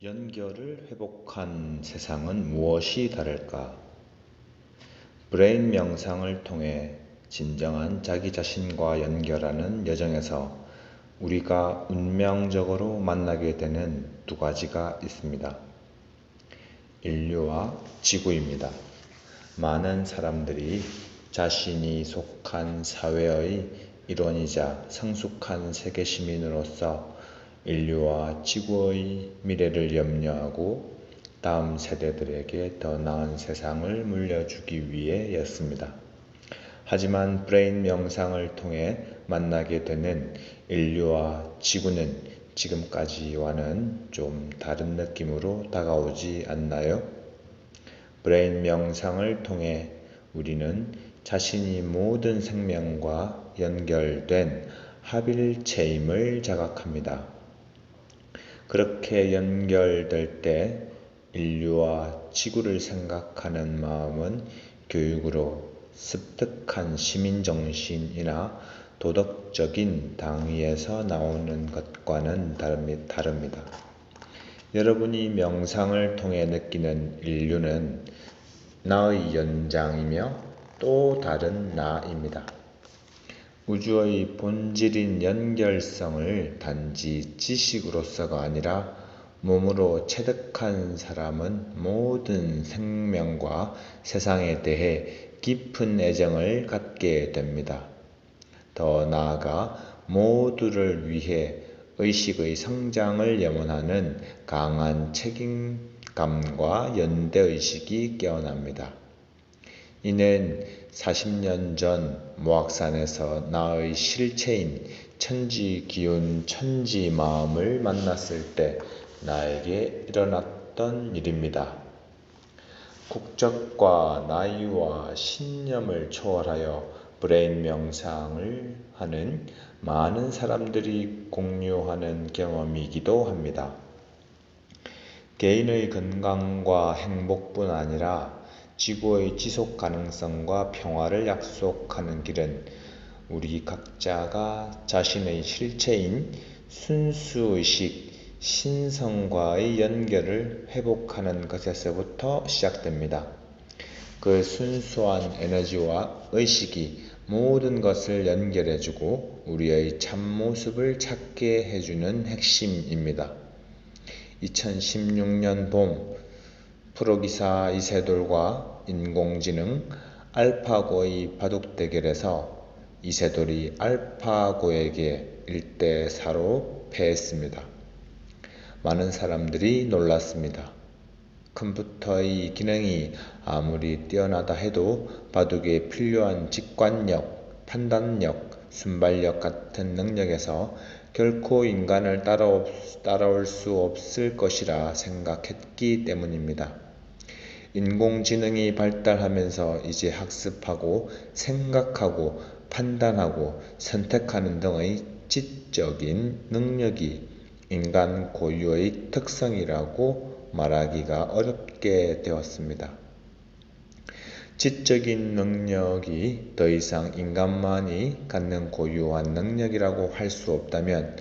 연결을 회복한 세상은 무엇이 다를까? 브레인 명상을 통해 진정한 자기 자신과 연결하는 여정에서 우리가 운명적으로 만나게 되는 두 가지가 있습니다. 인류와 지구입니다. 많은 사람들이 자신이 속한 사회의 일원이자 성숙한 세계 시민으로서 인류와 지구의 미래를 염려하고 다음 세대들에게 더 나은 세상을 물려주기 위해였습니다. 하지만 브레인 명상을 통해 만나게 되는 인류와 지구는 지금까지와는 좀 다른 느낌으로 다가오지 않나요? 브레인 명상을 통해 우리는 자신이 모든 생명과 연결된 합일체임을 자각합니다. 그렇게 연결될 때 인류와 지구를 생각하는 마음은 교육으로 습득한 시민정신이나 도덕적인 당위에서 나오는 것과는 다릅니다. 여러분이 명상을 통해 느끼는 인류는 나의 연장이며 또 다른 나입니다. 우주의 본질인 연결성을 단지 지식으로서가 아니라 몸으로 체득한 사람은 모든 생명과 세상에 대해 깊은 애정을 갖게 됩니다. 더 나아가 모두를 위해 의식의 성장을 염원하는 강한 책임감과 연대의식이 깨어납니다. 이는 40년 전 모악산에서 나의 실체인 천지기운 천지마음을 만났을 때 나에게 일어났던 일입니다. 국적과 나이와 신념을 초월하여 브레인 명상을 하는 많은 사람들이 공유하는 경험이기도 합니다. 개인의 건강과 행복뿐 아니라 지구의 지속 가능성과 평화를 약속하는 길은 우리 각자가 자신의 실체인 순수의식, 신성과의 연결을 회복하는 것에서부터 시작됩니다. 그 순수한 에너지와 의식이 모든 것을 연결해주고 우리의 참모습을 찾게 해주는 핵심입니다. 2016년 봄 프로기사 이세돌과 인공지능 알파고의 바둑 대결에서 이세돌이 알파고에게 1대4로 패했습니다. 많은 사람들이 놀랐습니다. 컴퓨터의 기능이 아무리 뛰어나다 해도 바둑에 필요한 직관력, 판단력, 순발력 같은 능력에서 결코 인간을 따라올 수 없을 것이라 생각했기 때문입니다. 인공지능이 발달하면서 이제 학습하고 생각하고 판단하고 선택하는 등의 지적인 능력이 인간 고유의 특성이라고 말하기가 어렵게 되었습니다. 지적인 능력이 더 이상 인간만이 갖는 고유한 능력이라고 할 수 없다면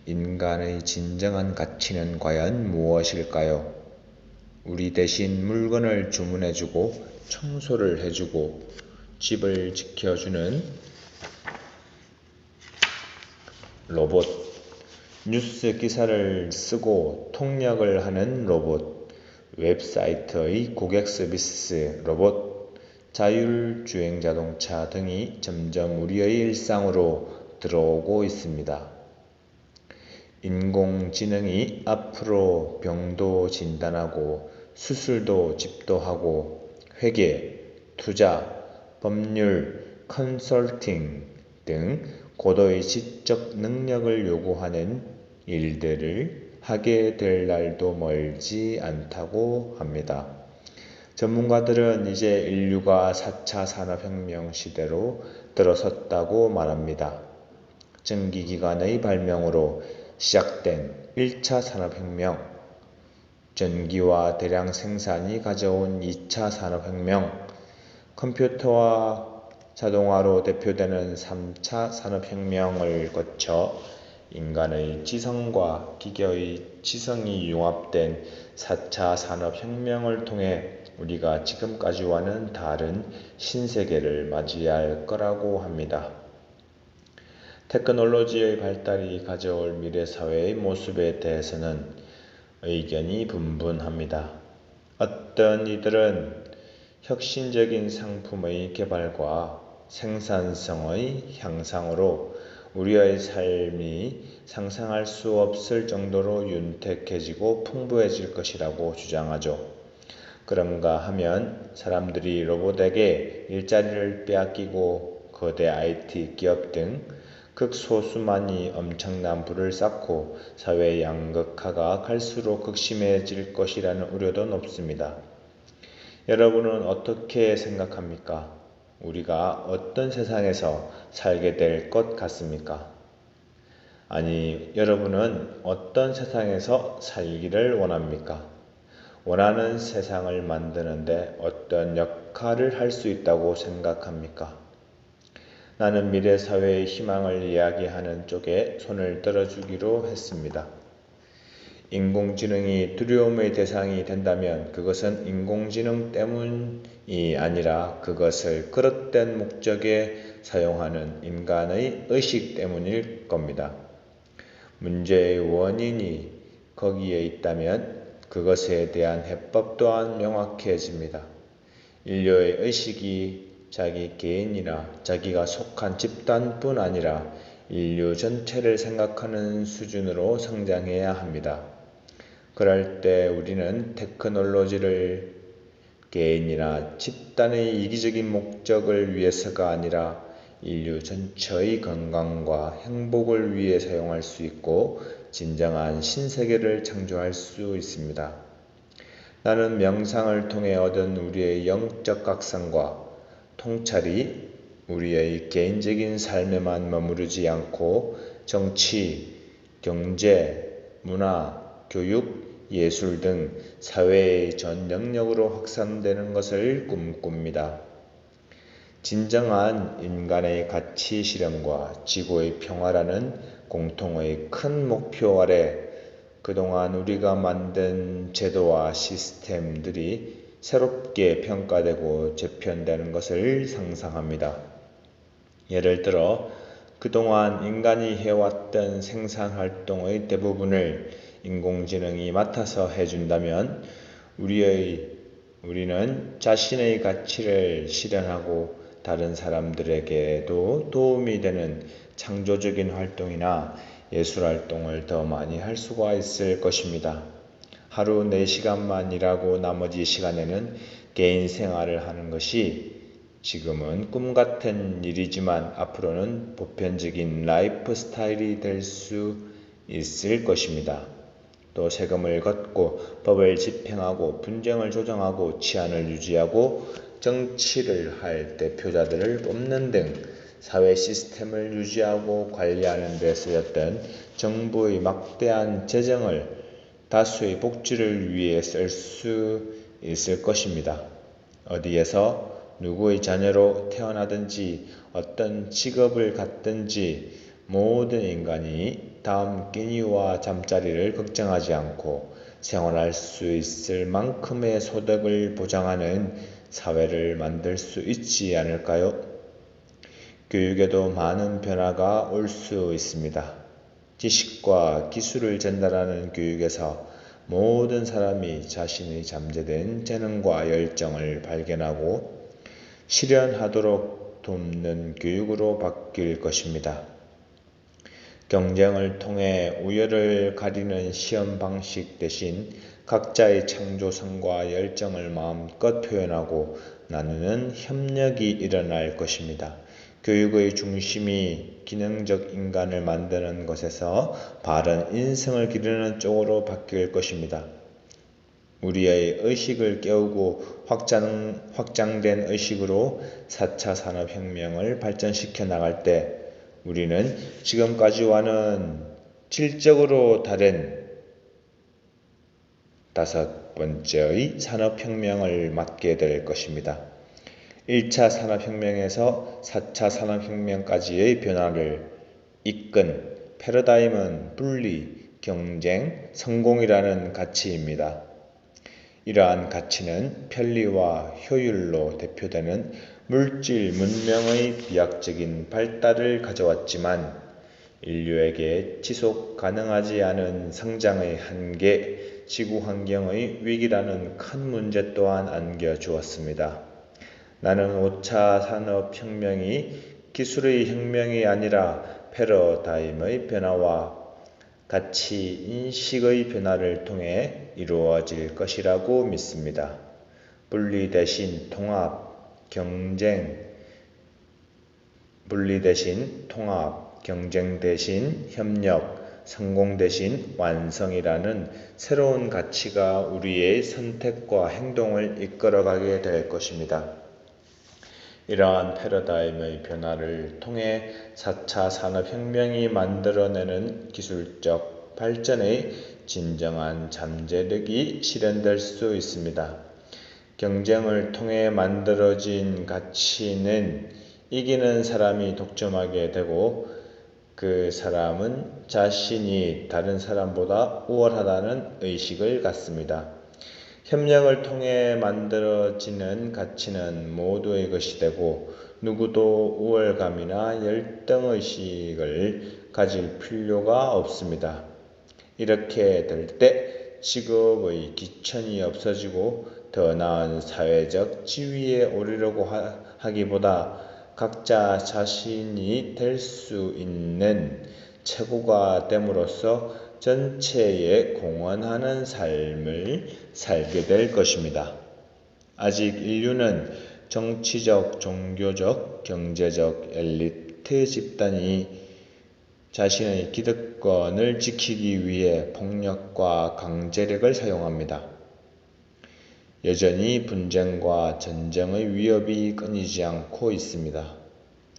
인간의 진정한 가치는 과연 무엇일까요? 우리 대신 물건을 주문해주고 청소를 해주고 집을 지켜주는 로봇, 뉴스 기사를 쓰고 통역을 하는 로봇, 웹사이트의 고객 서비스 로봇, 자율주행 자동차 등이 점점 우리의 일상으로 들어오고 있습니다. 인공지능이 앞으로 병도 진단하고 수술도 집도하고 회계, 투자, 법률, 컨설팅 등 고도의 지적 능력을 요구하는 일들을 하게 될 날도 멀지 않다고 합니다. 전문가들은 이제 인류가 4차 산업혁명 시대로 들어섰다고 말합니다. 전기기관의 발명으로 시작된 1차 산업혁명, 전기와 대량 생산이 가져온 2차 산업혁명, 컴퓨터와 자동화로 대표되는 3차 산업혁명을 거쳐 인간의 지성과 기계의 지성이 융합된 4차 산업혁명을 통해 우리가 지금까지와는 다른 신세계를 맞이할 거라고 합니다. 테크놀로지의 발달이 가져올 미래사회의 모습에 대해서는 의견이 분분합니다. 어떤 이들은 혁신적인 상품의 개발과 생산성의 향상으로 우리의 삶이 상상할 수 없을 정도로 윤택해지고 풍부해질 것이라고 주장하죠. 그런가 하면 사람들이 로봇에게 일자리를 빼앗기고 거대 IT 기업 등 극소수만이 엄청난 부를 쌓고 사회 양극화가 갈수록 극심해질 것이라는 우려도 높습니다. 여러분은 어떻게 생각합니까? 우리가 어떤 세상에서 살게 될 것 같습니까? 아니, 여러분은 어떤 세상에서 살기를 원합니까? 원하는 세상을 만드는데 어떤 역할을 할 수 있다고 생각합니까? 나는 미래사회의 희망을 이야기하는 쪽에 손을 들어주기로 했습니다. 인공지능이 두려움의 대상이 된다면 그것은 인공지능 때문이 아니라 그것을 그릇된 목적에 사용하는 인간의 의식 때문일 겁니다. 문제의 원인이 거기에 있다면 그것에 대한 해법 또한 명확해집니다. 인류의 의식이 자기 개인이나 자기가 속한 집단뿐 아니라 인류 전체를 생각하는 수준으로 성장해야 합니다. 그럴 때 우리는 테크놀로지를 개인이나 집단의 이기적인 목적을 위해서가 아니라 인류 전체의 건강과 행복을 위해 사용할 수 있고 진정한 신세계를 창조할 수 있습니다. 나는 명상을 통해 얻은 우리의 영적 각성과 통찰이 우리의 개인적인 삶에만 머무르지 않고 정치, 경제, 문화, 교육, 예술 등 사회의 전 영역으로 확산되는 것을 꿈꿉니다. 진정한 인간의 가치 실현과 지구의 평화라는 공통의 큰 목표 아래 그동안 우리가 만든 제도와 시스템들이 새롭게 평가되고 재편되는 것을 상상합니다. 예를 들어 그동안 인간이 해왔던 생산활동의 대부분을 인공지능이 맡아서 해준다면 우리는 자신의 가치를 실현하고 다른 사람들에게도 도움이 되는 창조적인 활동이나 예술활동을 더 많이 할 수가 있을 것입니다. 하루 4시간만 일하고 나머지 시간에는 개인 생활을 하는 것이 지금은 꿈같은 일이지만 앞으로는 보편적인 라이프 스타일이 될 수 있을 것입니다. 또 세금을 걷고 법을 집행하고 분쟁을 조정하고 치안을 유지하고 정치를 할 대표자들을 뽑는 등 사회 시스템을 유지하고 관리하는 데 쓰였던 정부의 막대한 재정을 다수의 복지를 위해 쓸 수 있을 것입니다. 어디에서 누구의 자녀로 태어나든지 어떤 직업을 갖든지 모든 인간이 다음 끼니와 잠자리를 걱정하지 않고 생활할 수 있을 만큼의 소득을 보장하는 사회를 만들 수 있지 않을까요? 교육에도 많은 변화가 올 수 있습니다. 지식과 기술을 전달하는 교육에서 모든 사람이 자신의 잠재된 재능과 열정을 발견하고 실현하도록 돕는 교육으로 바뀔 것입니다. 경쟁을 통해 우열을 가리는 시험 방식 대신 각자의 창조성과 열정을 마음껏 표현하고 나누는 협력이 일어날 것입니다. 교육의 중심이 기능적 인간을 만드는 것에서 바른 인성을 기르는 쪽으로 바뀔 것입니다. 우리의 의식을 깨우고 확장된 의식으로 4차 산업혁명을 발전시켜 나갈 때 우리는 지금까지와는 질적으로 다른 5번째의 산업혁명을 맞게 될 것입니다. 1차 산업혁명에서 4차 산업혁명까지의 변화를 이끈 패러다임은 분리, 경쟁, 성공이라는 가치입니다. 이러한 가치는 편리와 효율로 대표되는 물질 문명의 비약적인 발달을 가져왔지만 인류에게 지속 가능하지 않은 성장의 한계, 지구 환경의 위기라는 큰 문제 또한 안겨주었습니다. 나는 5차 산업혁명이 기술의 혁명이 아니라 패러다임의 변화와 가치 인식의 변화를 통해 이루어질 것이라고 믿습니다. 분리 대신 통합, 경쟁 대신 협력, 성공 대신 완성이라는 새로운 가치가 우리의 선택과 행동을 이끌어가게 될 것입니다. 이러한 패러다임의 변화를 통해 4차 산업혁명이 만들어내는 기술적 발전의 진정한 잠재력이 실현될 수 있습니다. 경쟁을 통해 만들어진 가치는 이기는 사람이 독점하게 되고 그 사람은 자신이 다른 사람보다 우월하다는 의식을 갖습니다. 협력을 통해 만들어지는 가치는 모두의 것이 되고 누구도 우월감이나 열등의식을 가질 필요가 없습니다. 이렇게 될 때 직업의 기천이 없어지고 더 나은 사회적 지위에 오르려고 하기보다 각자 자신이 될 수 있는 최고가 됨으로써 전체에 공헌하는 삶을 살게 될 것입니다. 아직 인류는 정치적, 종교적, 경제적 엘리트 집단이 자신의 기득권을 지키기 위해 폭력과 강제력을 사용합니다. 여전히 분쟁과 전쟁의 위협이 끊이지 않고 있습니다.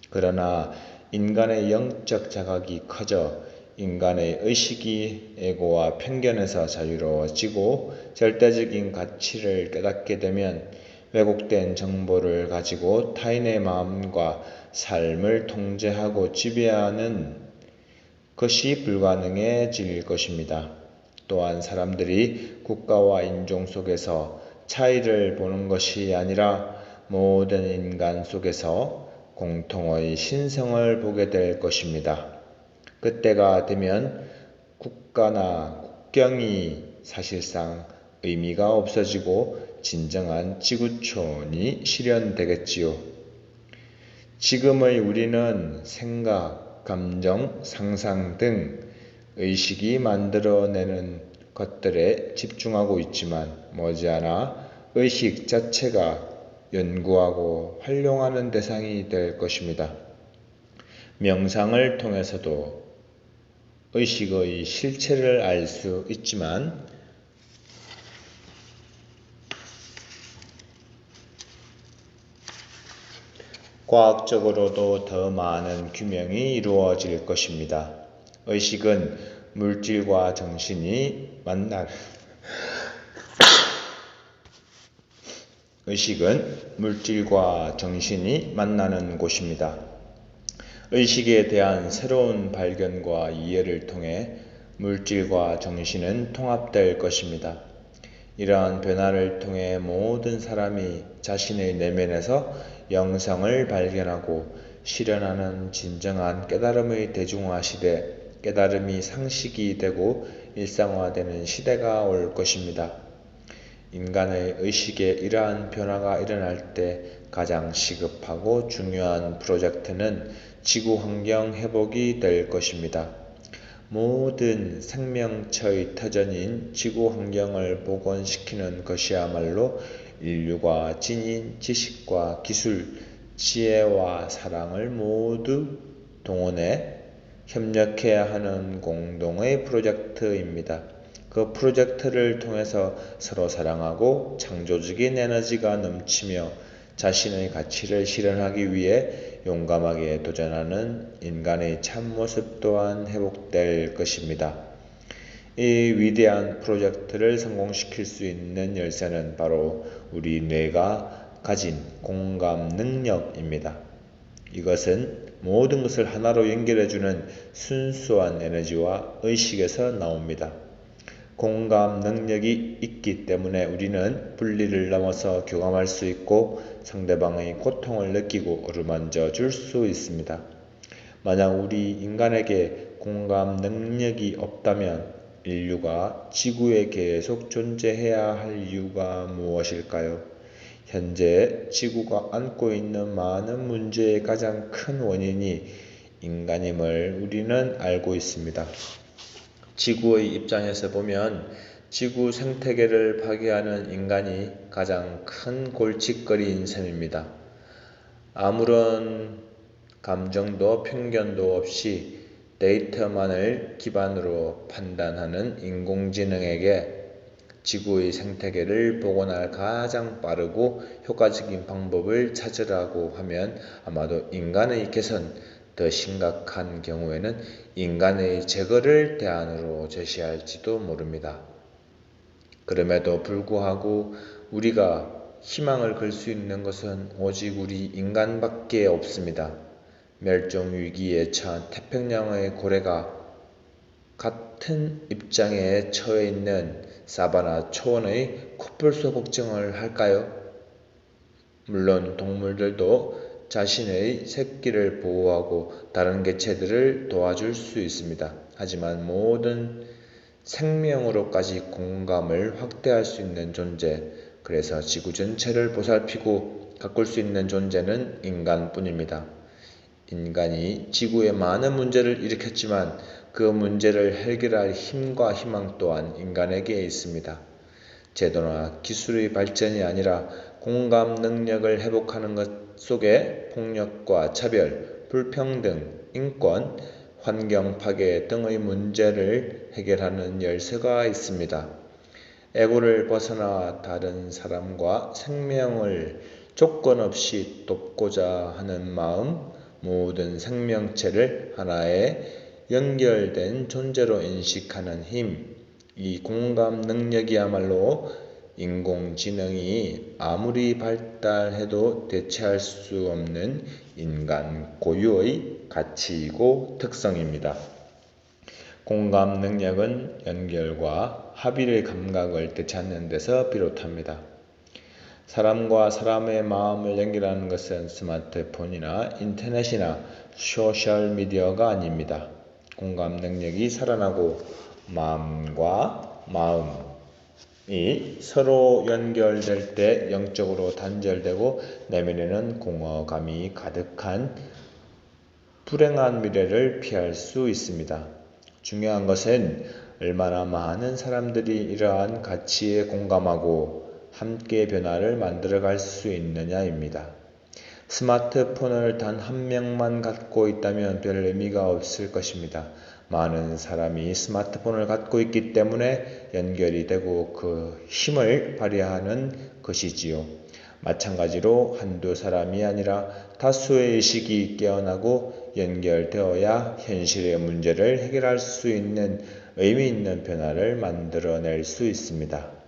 그러나 인간의 영적 자각이 커져 인간의 의식이 에고와 편견에서 자유로워지고 절대적인 가치를 깨닫게 되면 왜곡된 정보를 가지고 타인의 마음과 삶을 통제하고 지배하는 것이 불가능해질 것입니다. 또한 사람들이 국가와 인종 속에서 차이를 보는 것이 아니라 모든 인간 속에서 공통의 신성을 보게 될 것입니다. 그때가 되면 국가나 국경이 사실상 의미가 없어지고 진정한 지구촌이 실현되겠지요. 지금의 우리는 생각, 감정, 상상 등 의식이 만들어내는 것들에 집중하고 있지만 머지않아 의식 자체가 연구하고 활용하는 대상이 될 것입니다. 명상을 통해서도 의식의 실체를 알 수 있지만 과학적으로도 더 많은 규명이 이루어질 것입니다. 의식은 물질과 정신이 만나는 곳입니다. 의식에 대한 새로운 발견과 이해를 통해 물질과 정신은 통합될 것입니다. 이러한 변화를 통해 모든 사람이 자신의 내면에서 영성을 발견하고 실현하는 진정한 깨달음의 대중화 시대, 깨달음이 상식이 되고 일상화되는 시대가 올 것입니다. 인간의 의식에 이러한 변화가 일어날 때 가장 시급하고 중요한 프로젝트는 지구환경 회복이 될 것입니다. 모든 생명체의 터전인 지구환경을 복원시키는 것이야말로 인류가 지닌 지식과 기술, 지혜와 사랑을 모두 동원해 협력해야 하는 공동의 프로젝트입니다. 그 프로젝트를 통해서 서로 사랑하고 창조적인 에너지가 넘치며 자신의 가치를 실현하기 위해 용감하게 도전하는 인간의 참모습 또한 회복될 것입니다. 이 위대한 프로젝트를 성공시킬 수 있는 열쇠는 바로 우리 뇌가 가진 공감 능력입니다. 이것은 모든 것을 하나로 연결해주는 순수한 에너지와 의식에서 나옵니다. 공감 능력이 있기 때문에 우리는 분리를 넘어서 교감할 수 있고 상대방의 고통을 느끼고 어루만져 줄 수 있습니다. 만약 우리 인간에게 공감 능력이 없다면 인류가 지구에 계속 존재해야 할 이유가 무엇일까요? 현재 지구가 안고 있는 많은 문제의 가장 큰 원인이 인간임을 우리는 알고 있습니다. 지구의 입장에서 보면 지구 생태계를 파괴하는 인간이 가장 큰 골칫거리인 셈입니다. 아무런 감정도 편견도 없이 데이터만을 기반으로 판단하는 인공지능에게 지구의 생태계를 복원할 가장 빠르고 효과적인 방법을 찾으라고 하면 아마도 인간의 개선, 더 심각한 경우에는 인간의 제거를 대안으로 제시할지도 모릅니다. 그럼에도 불구하고 우리가 희망을 걸 수 있는 것은 오직 우리 인간밖에 없습니다. 멸종위기에 처한 태평양의 고래가 같은 입장에 처해 있는 사바나 초원의 코뿔소 걱정을 할까요? 물론 동물들도 자신의 새끼를 보호하고 다른 개체들을 도와줄 수 있습니다. 하지만 모든 생명으로까지 공감을 확대할 수 있는 존재, 그래서 지구 전체를 보살피고 가꿀 수 있는 존재는 인간뿐입니다. 인간이 지구에 많은 문제를 일으켰지만 그 문제를 해결할 힘과 희망 또한 인간에게 있습니다. 제도나 기술의 발전이 아니라 공감 능력을 회복하는 것 속에 폭력과 차별, 불평등, 인권, 환경 파괴 등의 문제를 해결하는 열쇠가 있습니다. 에고를 벗어나 다른 사람과 생명을 조건 없이 돕고자 하는 마음, 모든 생명체를 하나의 연결된 존재로 인식하는 힘, 이 공감 능력이야말로 인공지능이 아무리 발달해도 대체할 수 없는 인간 고유의 가치이고 특성입니다. 공감 능력은 연결과 합의의 감각을 되찾는 데서 비롯합니다. 사람과 사람의 마음을 연결하는 것은 스마트폰이나 인터넷이나 소셜미디어가 아닙니다. 공감 능력이 살아나고 마음과 마음이 서로 연결될 때 영적으로 단절되고 내면에는 공허감이 가득한 불행한 미래를 피할 수 있습니다. 중요한 것은 얼마나 많은 사람들이 이러한 가치에 공감하고 함께 변화를 만들어갈 수 있느냐입니다. 스마트폰을 단 한 명만 갖고 있다면 별 의미가 없을 것입니다. 많은 사람이 스마트폰을 갖고 있기 때문에 연결이 되고 그 힘을 발휘하는 것이지요. 마찬가지로 한두 사람이 아니라 다수의 의식이 깨어나고 연결되어야 현실의 문제를 해결할 수 있는 의미 있는 변화를 만들어낼 수 있습니다.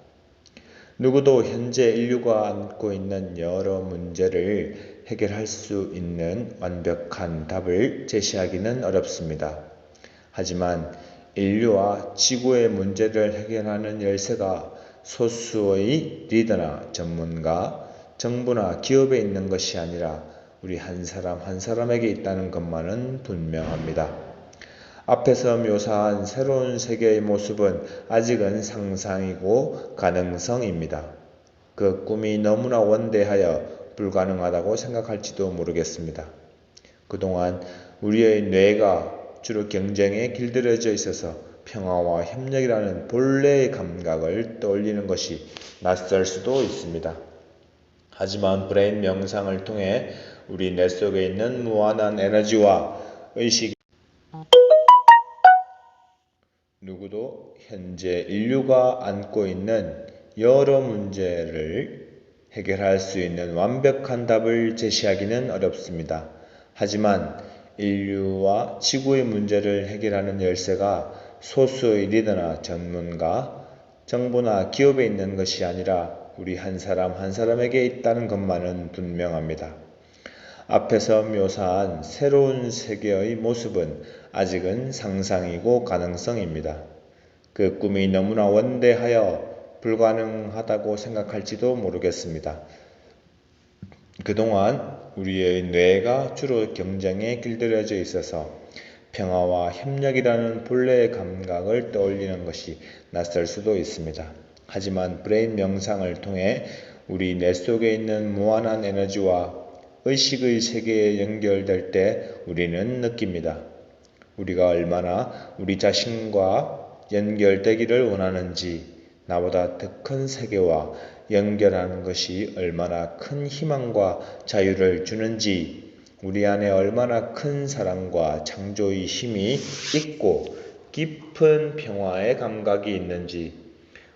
누구도 현재 인류가 안고 있는 여러 문제를 해결할 수 있는 완벽한 답을 제시하기는 어렵습니다. 하지만 인류와 지구의 문제를 해결하는 열쇠가 소수의 리더나 전문가, 정부나 기업에 있는 것이 아니라 우리 한 사람 한 사람에게 있다는 것만은 분명합니다. 앞에서 묘사한 새로운 세계의 모습은 아직은 상상이고 가능성입니다. 그 꿈이 너무나 원대하여 불가능하다고 생각할지도 모르겠습니다. 그동안 우리의 뇌가 주로 경쟁에 길들여져 있어서 평화와 협력이라는 본래의 감각을 떠올리는 것이 낯설 수도 있습니다. 하지만 브레인 명상을 통해 우리 뇌 속에 있는 무한한 에너지와 의식이 누구도 현재 인류가 안고 있는 여러 문제를 해결할 수 있는 완벽한 답을 제시하기는 어렵습니다. 하지만 인류와 지구의 문제를 해결하는 열쇠가 소수의 리더나 전문가, 정부나 기업에 있는 것이 아니라 우리 한 사람 한 사람에게 있다는 것만은 분명합니다. 앞에서 묘사한 새로운 세계의 모습은 아직은 상상이고 가능성입니다. 그 꿈이 너무나 원대하여 불가능하다고 생각할지도 모르겠습니다. 그동안 우리의 뇌가 주로 경쟁에 길들여져 있어서 평화와 협력이라는 본래의 감각을 떠올리는 것이 낯설 수도 있습니다. 하지만 브레인 명상을 통해 우리 뇌 속에 있는 무한한 에너지와 의식의 세계에 연결될 때 우리는 느낍니다. 우리가 얼마나 우리 자신과 연결되기를 원하는지, 나보다 더 큰 세계와 연결하는 것이 얼마나 큰 희망과 자유를 주는지, 우리 안에 얼마나 큰 사랑과 창조의 힘이 있고 깊은 평화의 감각이 있는지,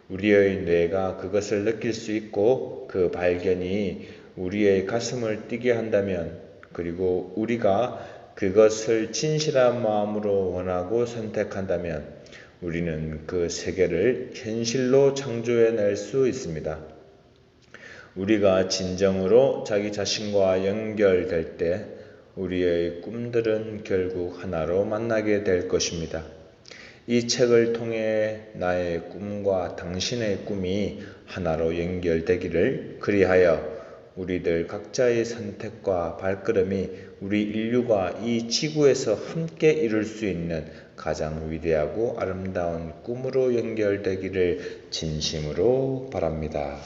우리의 뇌가 그것을 느낄 수 있고 그 발견이 우리의 가슴을 뛰게 한다면, 그리고 우리가 그것을 진실한 마음으로 원하고 선택한다면 우리는 그 세계를 현실로 창조해낼 수 있습니다. 우리가 진정으로 자기 자신과 연결될 때 우리의 꿈들은 결국 하나로 만나게 될 것입니다. 이 책을 통해 나의 꿈과 당신의 꿈이 하나로 연결되기를, 그리하여 우리들 각자의 선택과 발걸음이 우리 인류가 이 지구에서 함께 이룰 수 있는 가장 위대하고 아름다운 꿈으로 연결되기를 진심으로 바랍니다.